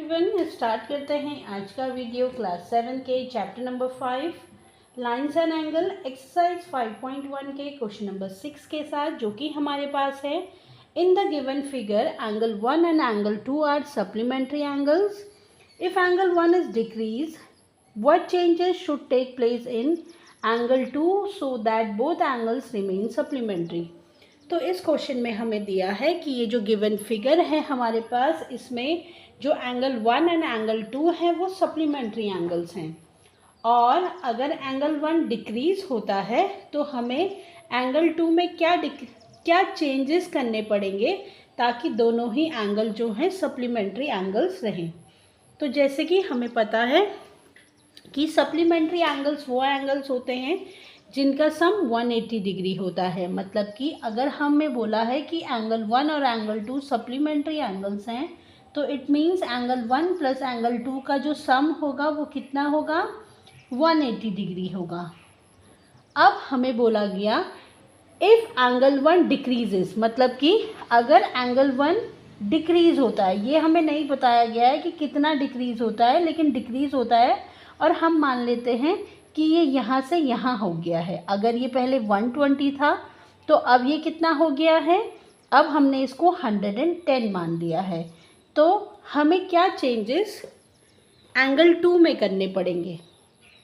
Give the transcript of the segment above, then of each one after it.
Everyone, start करते हैं आज का वीडियो क्लास 7 के chapter number 5 lines and angle exercise 5.1 के क्वेश्चन नंबर 6 के साथ, जो कि हमारे पास है। In the given figure angle 1 and angle 2 are supplementary angles. If angle 1 is decrease, what changes should take place in angle 2 so that both angles remain supplementary. तो इस क्वेश्चन में हमें दिया है कि ये जो गिवन फिगर है हमारे पास, इसमें जो एंगल 1 एंड एंगल 2 है वो सप्लीमेंट्री एंगल्स हैं, और अगर एंगल 1 डिक्रीज होता है तो हमें एंगल 2 में क्या चेंजेस करने पड़ेंगे ताकि दोनों ही एंगल जो हैं सप्लीमेंट्री एंगल्स रहें। तो जैसे कि हमें पता है कि सप्लीमेंट्री एंगल्स वो एंगल्स होते हैं जिनका सम 180 डिग्री होता है। मतलब कि अगर हमें बोला है कि एंगल 1 और एंगल 2 सप्लीमेंट्री एंगल्स हैं, तो it means angle 1 plus angle 2 का जो सम होगा वो कितना होगा, 180 डिग्री होगा। अब हमें बोला गया इफ़ एंगल 1 डिक्रीजेस, मतलब कि अगर एंगल 1 डिक्रीज़ होता है, ये हमें नहीं बताया गया है कि कितना डिक्रीज़ होता है, लेकिन डिक्रीज़ होता है और हम मान लेते हैं कि ये यहाँ से यहाँ हो गया है। अगर ये पहले 120 था तो अब ये कितना हो गया है, अब हमने इसको 110 मान दिया है। तो हमें क्या चेंजेस एंगल 2 में करने पड़ेंगे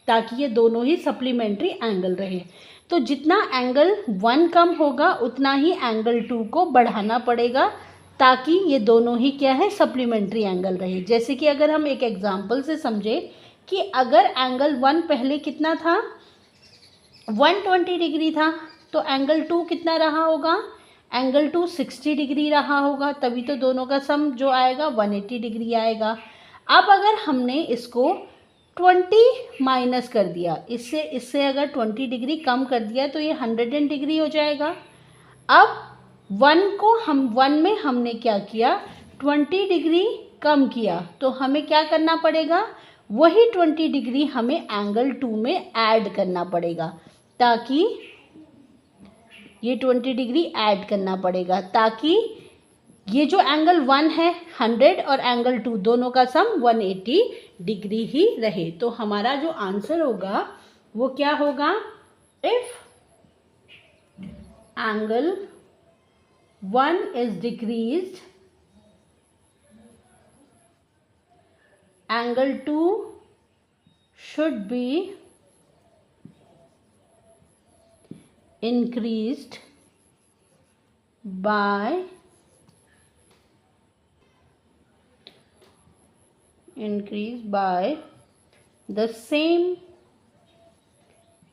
ताकि ये दोनों ही सप्लीमेंट्री एंगल रहे। तो जितना एंगल 1 कम होगा उतना ही एंगल 2 को बढ़ाना पड़ेगा ताकि ये दोनों ही क्या है, सप्लीमेंट्री एंगल रहे। जैसे कि अगर हम एक एग्जांपल से समझें कि अगर एंगल 1 पहले कितना था, 120 डिग्री था, तो एंगल 2 कितना रहा होगा, एंगल 2 60 डिग्री रहा होगा, तभी तो दोनों का सम जो आएगा 180 डिग्री आएगा। अब अगर हमने इसको 20 माइनस कर दिया, इससे अगर 20 डिग्री कम कर दिया तो ये 110 डिग्री हो जाएगा। अब 1 में हमने क्या किया, 20 डिग्री कम किया, तो हमें क्या करना पड़ेगा, वही 20 डिग्री हमें एंगल 2 में ऐड करना पड़ेगा ताकि ये 20 डिग्री ऐड करना पड़ेगा ताकि ये जो एंगल 1 है 100 और एंगल 2 दोनों का सम 180 डिग्री ही रहे। तो हमारा जो आंसर होगा वो क्या होगा, if angle 1 is decreased, angle 2 should be increased by the same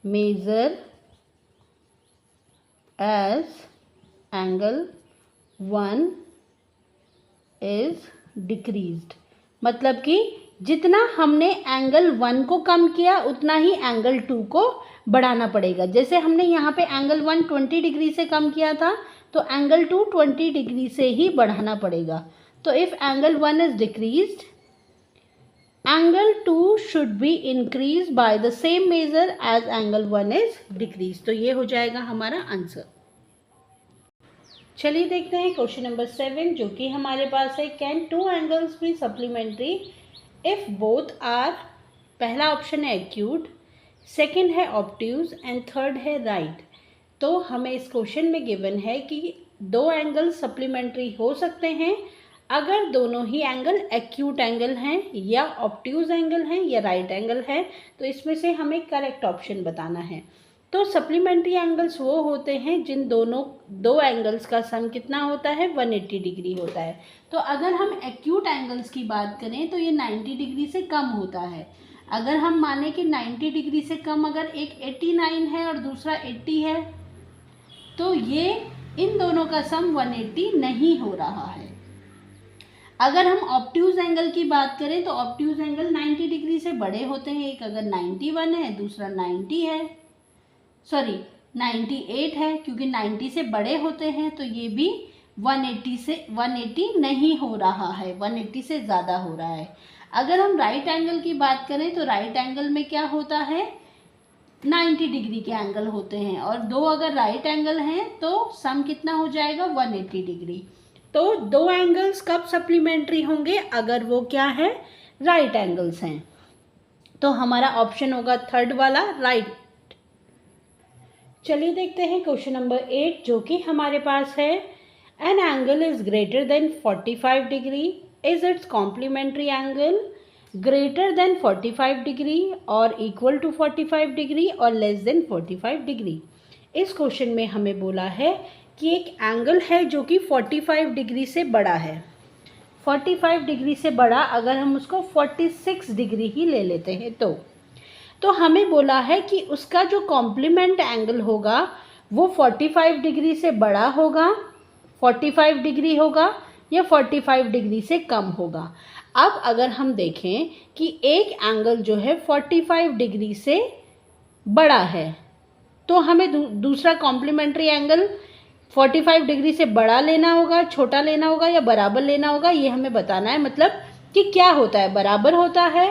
measure as angle 1 is decreased। मतलब कि जितना हमने एंगल 1 को कम किया उतना ही एंगल 2 को बढ़ाना पड़ेगा। जैसे हमने यहाँ पे एंगल 1 20 डिग्री से कम किया था तो एंगल 2 20 डिग्री से ही बढ़ाना पड़ेगा। तो if angle 1 is decreased, angle 2 should be increase by the same measure as angle 1 is decrease. तो ये हो जाएगा हमारा आंसर। चलिए देखते हैं क्वेश्चन नंबर 7, जो कि हमारे पास है। Can 2 angles be supplementary if both are, पहला ऑप्शन है एक्यूट, सेकंड है ऑब्ट्यूज एंड थर्ड है राइट। तो हमें इस क्वेश्चन में गिवन है कि 2 एंगल सप्लीमेंट्री हो सकते हैं अगर दोनों ही एंगल एक्यूट एंगल हैं या ऑब्ट्यूज एंगल हैं या राइट एंगल है। तो इसमें से हमें करेक्ट ऑप्शन बताना है। तो सप्लीमेंट्री एंगल्स वो होते हैं जिन दो एंगल्स का सम कितना होता है, 180 डिग्री होता है। तो अगर हम एक्यूट एंगल्स की बात करें तो ये 90 डिग्री से कम होता है। अगर हम माने कि 90 डिग्री से कम अगर एक 89 है और दूसरा 80 है, तो ये इन दोनों का सम 180 नहीं हो रहा है। अगर हम ऑब्ट्यूज एंगल की बात करें तो ऑब्ट्यूज एंगल 90 डिग्री से बड़े होते हैं। एक अगर 91 है, दूसरा 90 है, 98 है, क्योंकि 90 से बड़े होते हैं, तो ये भी 180 नहीं हो रहा है, 180 से ज़्यादा हो रहा है। अगर हम राइट एंगल की बात करें तो राइट एंगल में क्या होता है, 90 डिग्री के एंगल होते हैं, और 2 अगर राइट एंगल हैं तो सम कितना हो जाएगा, 180 डिग्री। तो दो एंगल्स कब सप्लीमेंट्री होंगे? अगर वो क्या है, राइट एंगल्स हैं। तो हमारा ऑप्शन होगा थर्ड वाला, राइट। चलिए देखते हैं क्वेश्चन नंबर 8 जो कि हमारे पास है। An angle is greater than 45 degree, is its complementary angle greater than 45 degree और इक्वल टू 45 डिग्री और लेस देन 45 डिग्री। इस क्वेश्चन में हमें बोला है कि एक एंगल है जो कि 45 डिग्री से बड़ा है। 45 डिग्री से बड़ा अगर हम उसको 46 डिग्री ही ले लेते हैं तो हमें बोला है कि उसका जो कॉम्प्लीमेंट एंगल होगा वो 45 डिग्री से बड़ा होगा, 45 डिग्री होगा या 45 डिग्री से कम होगा। अब अगर हम देखें कि एक एंगल जो है 45 डिग्री से बड़ा है तो हमें दूसरा कॉम्प्लीमेंट्री एंगल 45 डिग्री से बड़ा लेना होगा, छोटा लेना होगा या बराबर लेना होगा, ये हमें बताना है। मतलब कि क्या होता है, बराबर होता है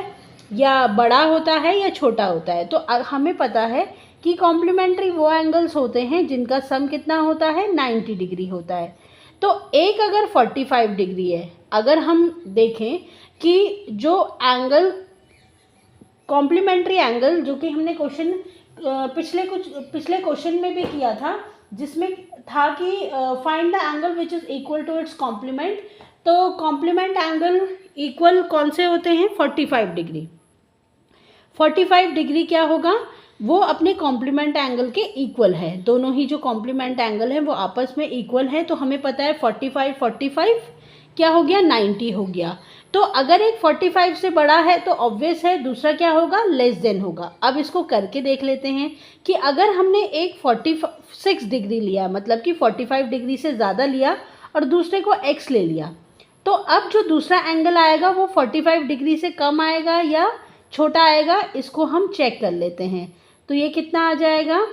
या बड़ा होता है या छोटा होता है। तो हमें पता है कि कॉम्प्लीमेंट्री वो एंगल्स होते हैं जिनका सम कितना होता है, 90 डिग्री होता है। तो एक अगर 45 डिग्री है, अगर हम देखें कि जो एंगल कॉम्प्लीमेंट्री एंगल जो कि हमने क्वेश्चन पिछले क्वेश्चन में भी किया था जिसमें था कि find the angle which is equal to its complement. तो कॉम्प्लीमेंट एंगल इक्वल कौन से होते हैं, 45 डिग्री। 45 डिग्री क्या होगा, वो अपने कॉम्प्लीमेंट एंगल के इक्वल है। दोनों ही जो कॉम्प्लीमेंट एंगल हैं वो आपस में इक्वल है। तो हमें पता है 45 क्या हो गया, 90 हो गया। तो अगर एक 45 से बड़ा है तो ऑब्वियस है दूसरा क्या होगा, लेस देन होगा। अब इसको करके देख लेते हैं कि अगर हमने एक 46 डिग्री लिया, मतलब कि 45 डिग्री से ज़्यादा लिया और दूसरे को x ले लिया, तो अब जो दूसरा एंगल आएगा वो 45 डिग्री से कम आएगा या छोटा आएगा, इसको हम चेक कर लेते हैं। तो ये कितना आ जाएगा,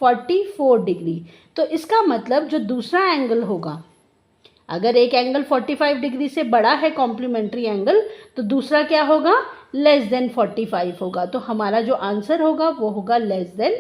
44 डिग्री। तो इसका मतलब जो दूसरा एंगल होगा, अगर एक एंगल 45 डिग्री से बड़ा है कॉम्प्लीमेंट्री एंगल, तो दूसरा क्या होगा, लेस देन 45 होगा। तो हमारा जो आंसर होगा वो होगा लेस देन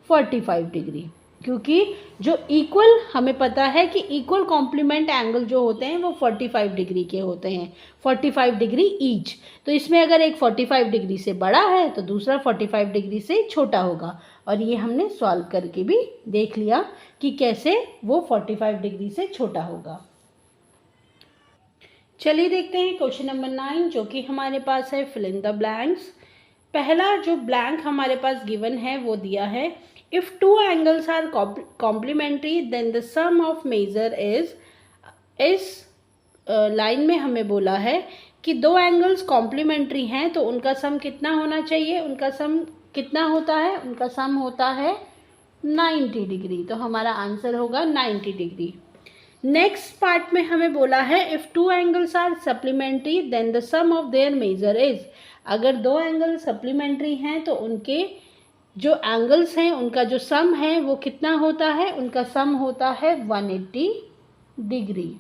45 डिग्री, क्योंकि जो इक्वल, हमें पता है कि इक्वल कॉम्प्लीमेंट एंगल जो होते हैं वो 45 डिग्री के होते हैं, 45 डिग्री ईच। तो इसमें अगर एक 45 डिग्री से बड़ा है तो दूसरा 45 डिग्री से छोटा होगा। और ये हमने सॉल्व करके भी देख लिया कि कैसे वो 45 डिग्री से छोटा होगा। चलिए देखते हैं क्वेश्चन नंबर 9 जो कि हमारे पास है, फिल इन द ब्लैंक्स। पहला जो ब्लैंक हमारे पास गिवन है वो दिया है, if two angles are complementary then the sum of measure is. इस लाइन में हमें बोला है कि दो एंगल्स कॉम्प्लीमेंट्री हैं तो उनका सम कितना होना चाहिए, उनका सम कितना होता है, उनका सम होता है 90 डिग्री। तो हमारा आंसर होगा 90 डिग्री। नेक्स्ट पार्ट में हमें बोला है, if two angles are supplementary then the sum of their measure is. अगर दो एंगल सप्लीमेंट्री हैं तो उनके जो एंगल्स हैं उनका जो सम है वो कितना होता है, उनका सम होता है 180 डिग्री।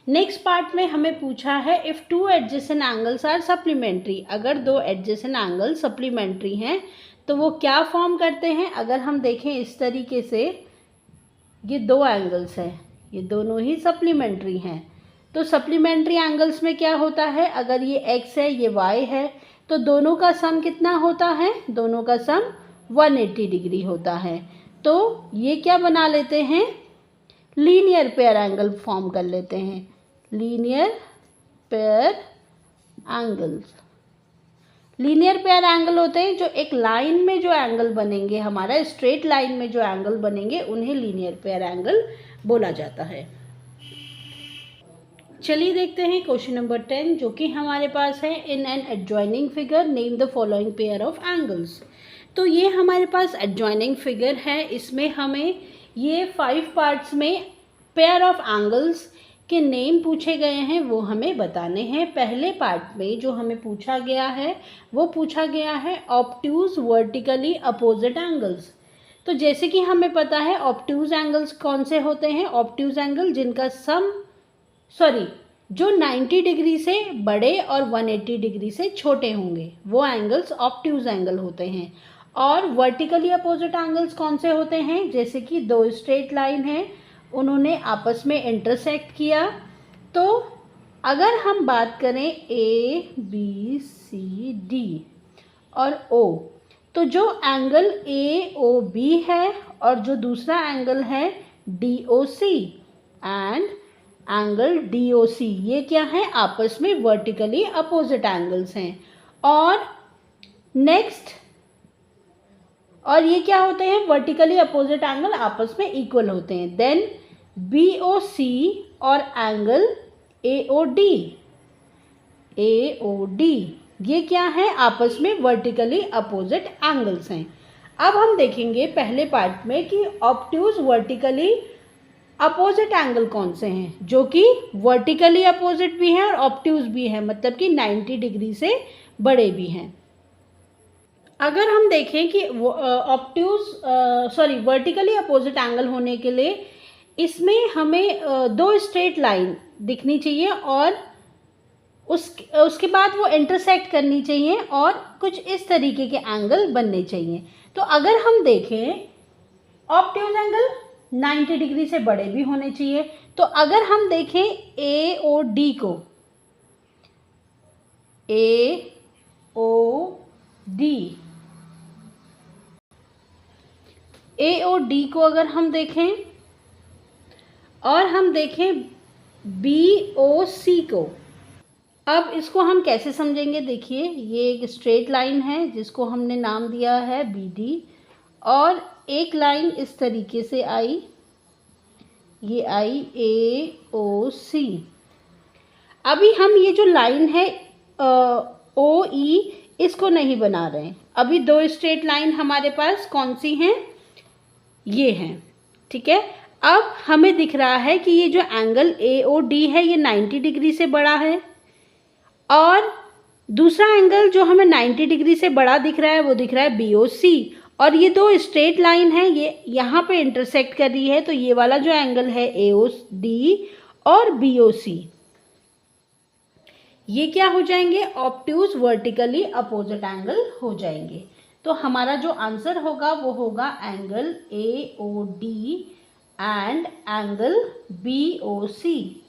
नेक्स्ट पार्ट में हमें पूछा है, if two adjacent angles are supplementary. अगर दो एडजेसेंट एंगल सप्लीमेंट्री हैं तो वो क्या फॉर्म करते हैं। अगर हम देखें इस तरीके से, ये दो एंगल्स हैं, ये दोनों ही सप्लीमेंट्री हैं। तो सप्लीमेंट्री एंगल्स में क्या होता है, अगर ये x है ये y है तो दोनों का सम कितना होता है, दोनों का सम 180 डिग्री होता है। तो ये क्या बना लेते हैं, लीनियर पेयर एंगल फॉर्म कर लेते हैं, linear pair angles. Linear pair angle होते हैं जो एक लाइन में जो एंगल बनेंगे, हमारा स्ट्रेट लाइन में जो एंगल बनेंगे उन्हें लीनियर पेयर एंगल बोला जाता है। चलिए देखते हैं क्वेश्चन नंबर 10 जो कि हमारे पास है, in an adjoining figure name the following pair of angles. तो ये हमारे पास एडजॉइनिंग फिगर है, इसमें हमें ये 5 पार्ट्स में पेयर ऑफ एंगल्स के नेम पूछे गए हैं, वो हमें बताने हैं। पहले पार्ट में जो हमें पूछा गया है वो पूछा गया है ऑब्ट्यूज वर्टिकली अपोजिट एंगल्स। तो जैसे कि हमें पता है ऑब्ट्यूज एंगल्स कौन से होते हैं, ऑब्ट्यूज एंगल जिनका जो 90 डिग्री से बड़े और 180 डिग्री से छोटे होंगे वो एंगल्स ऑब्ट्यूज एंगल होते हैं। और वर्टिकली अपोजिट एंगल्स कौन से होते हैं, जैसे कि दो स्ट्रेट लाइन है उन्होंने आपस में इंटरसेक्ट किया। तो अगर हम बात करें ए बी सी डी और ओ, तो जो एंगल ए ओ बी है और जो दूसरा एंगल है D O C and angle D O C, ये क्या है, आपस में वर्टिकली अपोजिट एंगल्स हैं। और नेक्स्ट, और ये क्या होते हैं, वर्टिकली अपोजिट एंगल आपस में इक्वल होते हैं। देन बी ओ सी और एंगल ए ओ डी, ये क्या है, आपस में वर्टिकली अपोजिट एंगल्स हैं। अब हम देखेंगे पहले पार्ट में कि ऑब्ट्यूज वर्टिकली अपोजिट एंगल कौन से हैं, जो कि वर्टिकली अपोजिट भी हैं और ऑब्ट्यूज भी हैं, मतलब कि 90 डिग्री से बड़े भी हैं। अगर हम देखें कि वर्टिकली अपोजिट एंगल होने के लिए इसमें हमें दो स्ट्रेट लाइन दिखनी चाहिए और उसके बाद वो इंटरसेक्ट करनी चाहिए और कुछ इस तरीके के एंगल बनने चाहिए। तो अगर हम देखें ऑब्ट्यूज एंगल 90 डिग्री से बड़े भी होने चाहिए। तो अगर हम देखें ए ओ डी को, ए ओ डी को अगर हम देखें और हम देखें बी ओ सी को, अब इसको हम कैसे समझेंगे, देखिए ये एक स्ट्रेट लाइन है जिसको हमने नाम दिया है बी डी, और एक लाइन इस तरीके से आई, ये आई ए ओ सी। अभी हम ये जो लाइन है ओ ई, इसको नहीं बना रहे हैं। अभी दो स्ट्रेट लाइन हमारे पास कौन सी हैं, ये हैं, ठीक है। अब हमें दिख रहा है कि ये जो एंगल ए ओ डी है ये 90 डिग्री से बड़ा है और दूसरा एंगल जो हमें 90 डिग्री से बड़ा दिख रहा है वो दिख रहा है बी ओ सी, और ये दो स्ट्रेट लाइन है, ये यहाँ पे इंटरसेक्ट कर रही है। तो ये वाला जो एंगल है ए ओ डी और बी ओ सी, ये क्या हो जाएंगे, ऑब्ट्यूज वर्टिकली अपोजिट एंगल हो जाएंगे। तो हमारा जो आंसर होगा वो होगा angle A O D and angle B O C,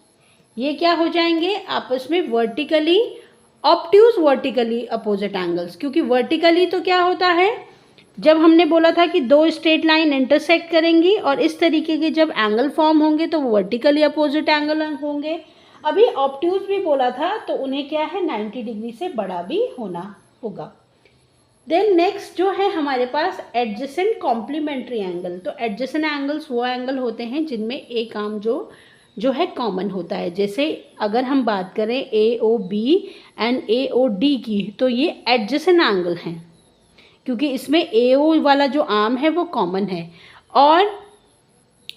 ये क्या हो जाएंगे, आपस में vertically, obtuse vertically opposite angles. क्योंकि वर्टिकली तो क्या होता है, जब हमने बोला था कि दो स्ट्रेट लाइन इंटरसेक्ट करेंगी और इस तरीके के जब एंगल फॉर्म होंगे तो वो वर्टिकली अपोजिट एंगल होंगे। अभी ऑब्ट्यूज भी बोला था तो उन्हें क्या है, 90 डिग्री से बड़ा भी होना होगा। देन नेक्स्ट जो है हमारे पास एडजेसेंट कॉम्प्लीमेंट्री एंगल। तो एडजेसेंट एंगल्स वो एंगल होते हैं जिनमें एक आर्म जो है कॉमन होता है। जैसे अगर हम बात करें A O B and A O D की, तो ये एडजेसेंट एंगल हैं क्योंकि इसमें ए ओ वाला जो आर्म है वो कॉमन है। और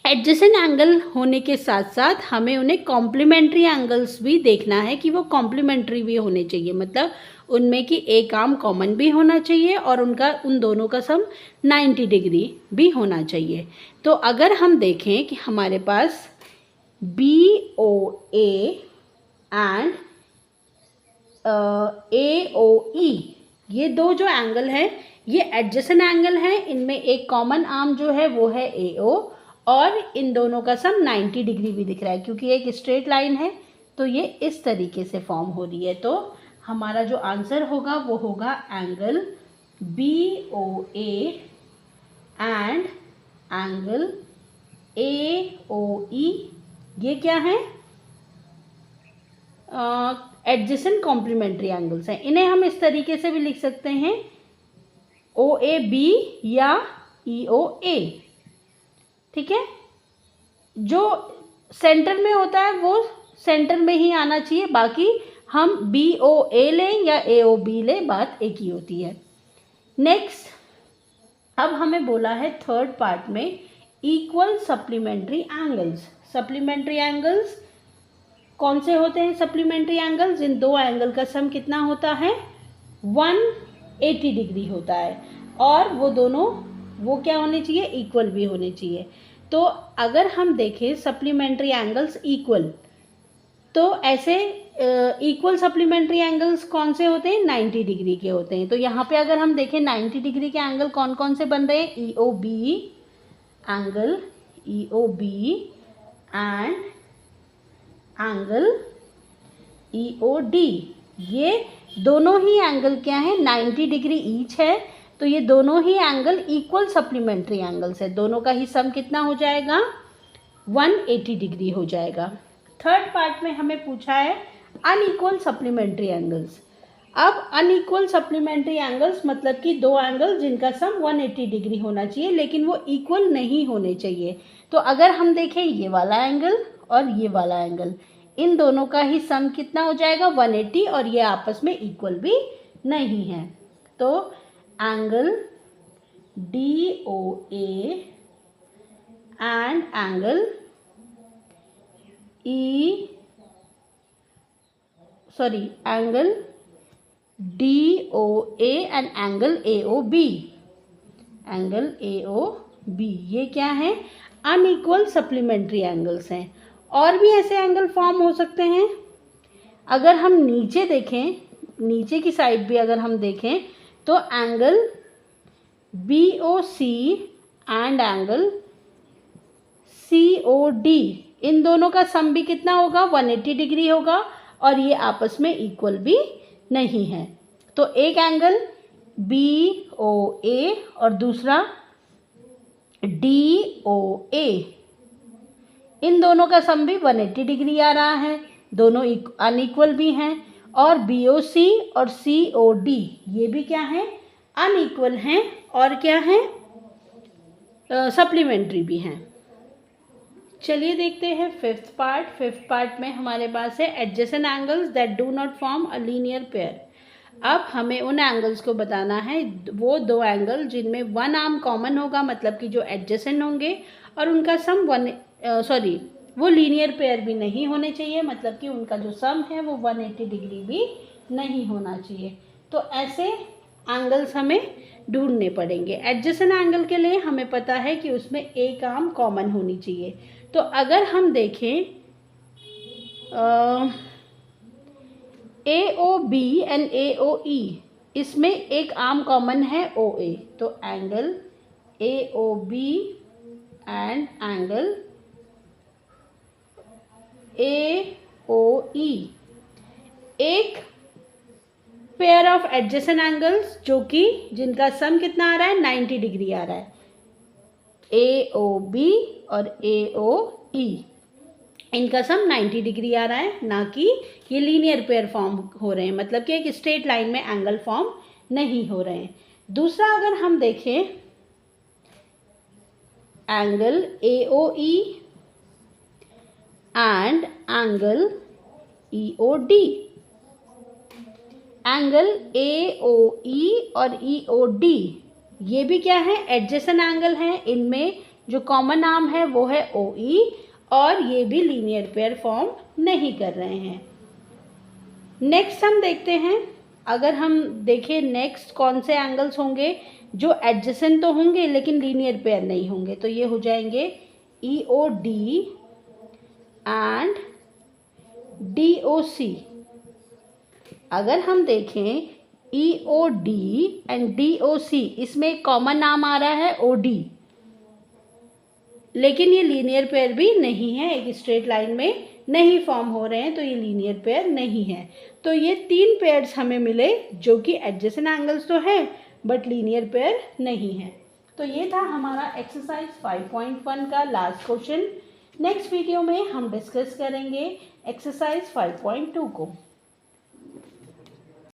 एडजेसेंट एंगल होने के साथ साथ हमें उन्हें कॉम्प्लीमेंट्री एंगल्स भी देखना है कि वो कॉम्प्लीमेंट्री भी होने चाहिए, मतलब उनमें कि एक आर्म कॉमन भी होना चाहिए और उन दोनों का सम 90 डिग्री भी होना चाहिए। तो अगर हम देखें कि हमारे पास B O A and A O E, ये दो जो एंगल हैं ये एडजेसेंट एंगल हैं। इनमें एक कॉमन आर्म जो है वो है ए ओ और इन दोनों का सम 90 डिग्री भी दिख रहा है क्योंकि एक स्ट्रेट लाइन है तो ये इस तरीके से फॉर्म हो रही है। तो हमारा जो आंसर होगा वो होगा angle B O A and angle A O E, ये क्या है, एडजेसेंट कॉम्प्लीमेंट्री एंगल्स हैं। इन्हें हम इस तरीके से भी लिख सकते हैं ओ ए बी या ई ओ ए, ठीक है। जो सेंटर में होता है वो सेंटर में ही आना चाहिए, बाकी हम बी ओ ए लें या ए ओ बी लें, बात एक ही होती है। नेक्स्ट, अब हमें बोला है थर्ड पार्ट में equal supplementary angles. Supplementary angles कौन से होते हैं, सप्लीमेंट्री एंगल्स इन दो एंगल का सम कितना होता है, 180 डिग्री होता है और वो दोनों वो क्या होने चाहिए, इक्वल भी होने चाहिए। तो अगर हम देखें सप्लीमेंट्री एंगल्स इक्वल, तो ऐसे इक्वल सप्लीमेंट्री एंगल्स कौन से होते हैं, 90 डिग्री के होते हैं। तो यहाँ पे अगर हम देखें 90 डिग्री के एंगल कौन कौन से बन रहे हैं, E O B angle, E O B and angle EOD। ये दोनों ही एंगल क्या है, 90 डिग्री ईच है, तो ये दोनों ही एंगल इक्वल सप्लीमेंट्री एंगल्स है। दोनों का ही सम कितना हो जाएगा, 180 डिग्री हो जाएगा। थर्ड पार्ट में हमें पूछा है अनइक्वल सप्लीमेंट्री एंगल्स। अब अनइक्वल सप्लीमेंट्री एंगल्स मतलब कि दो एंगल जिनका सम 180 डिग्री होना चाहिए लेकिन वो इक्वल नहीं होने चाहिए। तो अगर हम देखें ये वाला एंगल और ये वाला एंगल, इन दोनों का ही सम कितना हो जाएगा, 180, और ये आपस में इक्वल भी नहीं है। तो angle DOA and angle angle DOA and angle AOB, ये क्या है, अनइक्वल सप्लीमेंट्री एंगल्स हैं। और भी ऐसे एंगल फॉर्म हो सकते हैं। अगर हम नीचे देखें, नीचे की साइड भी अगर हम देखें तो angle BOC and angle COD, इन दोनों का सम भी कितना होगा, 180 डिग्री होगा, और ये आपस में इक्वल भी नहीं है। तो एक एंगल BOA और दूसरा DOA, इन दोनों का सम भी 180 डिग्री आ रहा है, दोनों अनइक्वल भी हैं। और BOC और COD ये भी क्या है, अनइक्वल हैं और क्या हैं, सप्लीमेंट्री भी हैं। चलिए देखते हैं फिफ्थ पार्ट में हमारे पास है adjacent angles that do not form a linear pair. अब हमें उन एंगल्स को बताना है, वो दो एंगल जिनमें वन आर्म कॉमन होगा, मतलब कि जो एडजेसेंट होंगे, और उनका सम वो लीनियर पेयर भी नहीं होने चाहिए, मतलब कि उनका जो सम है वो 180 डिग्री भी नहीं होना चाहिए। तो ऐसे एंगल्स हमें ढूंढने पड़ेंगे। एडजेसेंट एंगल के लिए हमें पता है कि उसमें एक आर्म कॉमन होनी चाहिए। तो अगर हम देखें AOB एंड AOE, इसमें एक आर्म कॉमन है OA, तो angle AOB and angle AOE एक पेयर ऑफ एडजेसेंट एंगल्स जिनका सम कितना आ रहा है, 90 डिग्री आ रहा है। AOB और AOE, इनका सम 90 डिग्री आ रहा है, ना कि ये लीनियर पेयर फॉर्म हो रहे हैं, मतलब कि एक स्ट्रेट लाइन में एंगल फॉर्म नहीं हो रहे हैं। दूसरा अगर हम देखें angle AOE and angle EOD, angle AOE और EOD ये भी क्या है, एडजेसेंट एंगल हैं। इनमें जो कॉमन आर्म है वो है OE, और ये भी लीनियर पेयर फॉर्म नहीं कर रहे हैं। नेक्स्ट हम देखते हैं, अगर हम देखें नेक्स्ट कौन से एंगल्स होंगे जो एडजेसेंट तो होंगे लेकिन लीनियर पेयर नहीं होंगे, तो ये हो जाएंगे EOD एंड DOC। अगर हम देखें EOD एंड DOC, इसमें एक कॉमन नाम आ रहा है OD, लेकिन ये लीनियर पेयर भी नहीं है, एक स्ट्रेट लाइन में नहीं फॉर्म हो रहे हैं, तो ये लीनियर पेयर नहीं है। तो ये तीन पेयर्स हमें मिले जो कि एडजेसेंट एंगल्स तो है बट लीनियर पेयर नहीं है। तो ये था हमारा एक्सरसाइज 5.1 का लास्ट क्वेश्चन। नेक्स्ट वीडियो में हम डिस्कस करेंगे एक्सरसाइज 5.2 को।